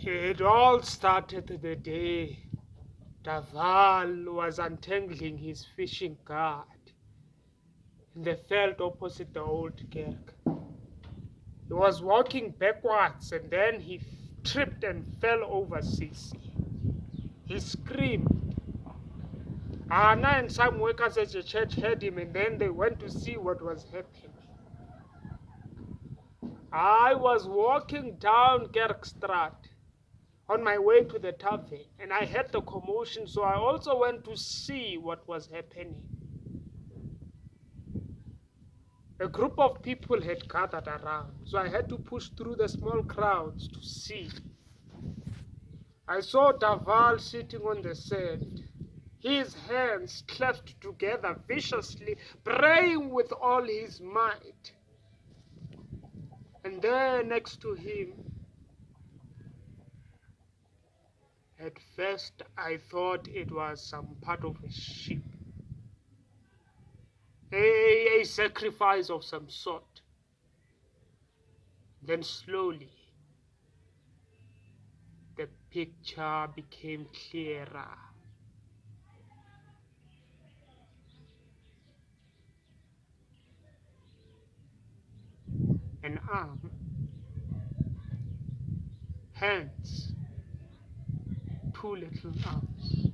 It all started the day Daval was untangling his fishing guard in the veld opposite the old kerk. He was walking backwards and then he tripped and fell over Sisi. He screamed. Anna and some workers at the church heard him and then they went to see what was happening. I was walking down Kerkstraat on my way to the tavern and I heard the commotion, so I also went to see what was happening. A group of people had gathered around, so I had to push through the small crowds to see. I saw Daval sitting on the sand, his hands clasped together viciously, praying with all his might. And there next to him, at first I thought it was some part of a sheep, a sacrifice of some sort. Then slowly, the picture became clearer. An arm, hands, two little arms,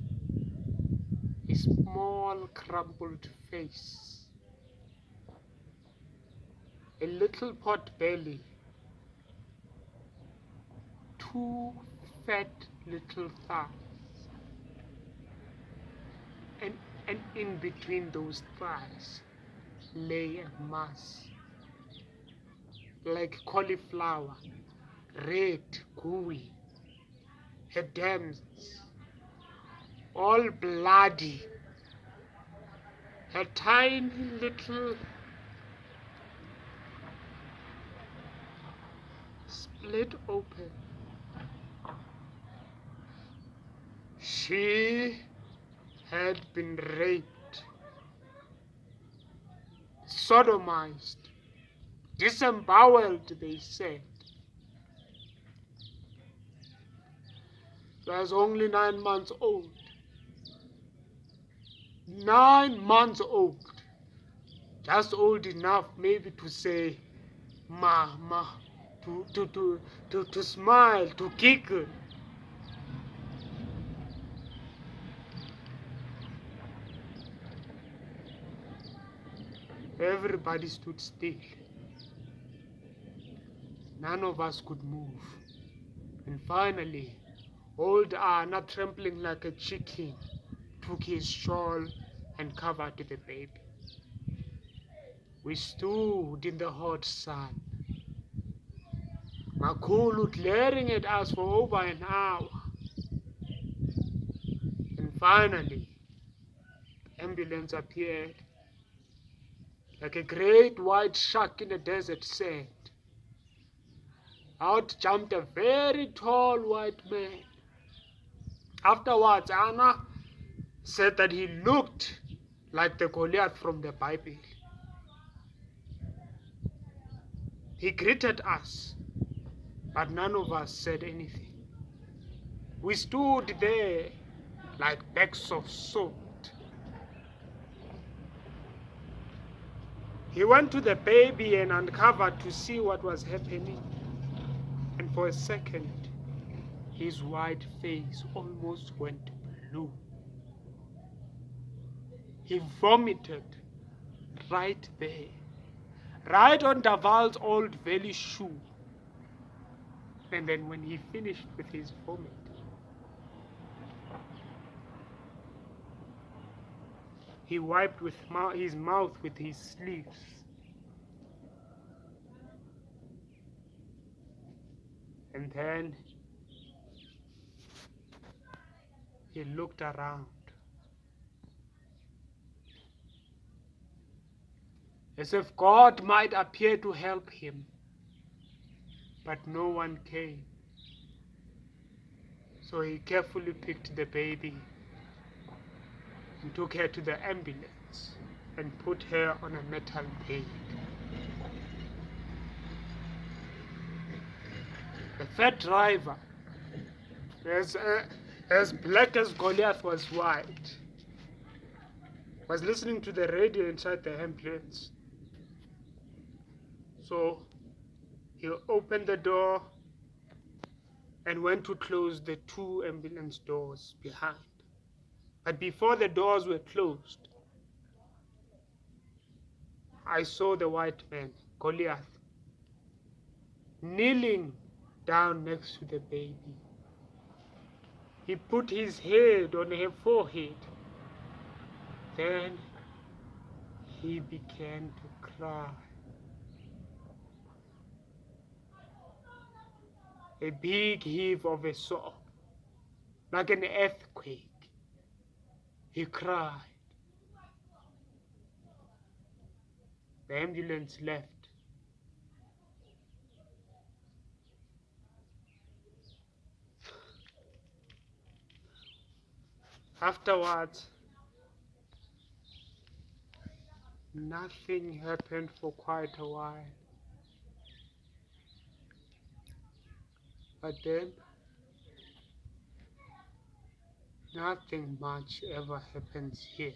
a small crumpled face, a little pot belly, two fat little thighs, and in between those thighs lay a mass, like cauliflower, red, gooey, her dams, all bloody, her tiny little split open. She had been raped, sodomized, disemboweled, they said. She was only 9 months old. 9 months old. Just old enough maybe to say mama, to smile, to giggle. Everybody stood still. None of us could move. And finally, old Anna, trembling like a chicken, took his shawl and covered the baby. We stood in the hot sun, Makulu glaring at us for over an hour. And finally, the ambulance appeared like a great white shark in the desert sand. Out jumped a very tall white man. Afterwards, Anna said that he looked like the Goliath from the Bible. He greeted us, but none of us said anything. We stood there like bags of salt. He went to the baby and uncovered to see what was happening. And for a second, his white face almost went blue. He vomited right there, right on Daval's old valley shoe. And then when he finished with his vomit, he wiped with his mouth with his sleeves. And then he looked around, as if God might appear to help him, but no one came. So he carefully picked the baby and took her to the ambulance and put her on a metal bed. The fat driver as black as Goliath was white, was listening to the radio inside the ambulance. So he opened the door and went to close the 2 ambulance doors behind. But before the doors were closed, I saw the white man, Goliath, kneeling down next to the baby. He put his head on her forehead. Then he began to cry. A big heave of a sob, like an earthquake. He cried. The ambulance left. Afterwards, nothing happened for quite a while. But then, nothing much ever happens here.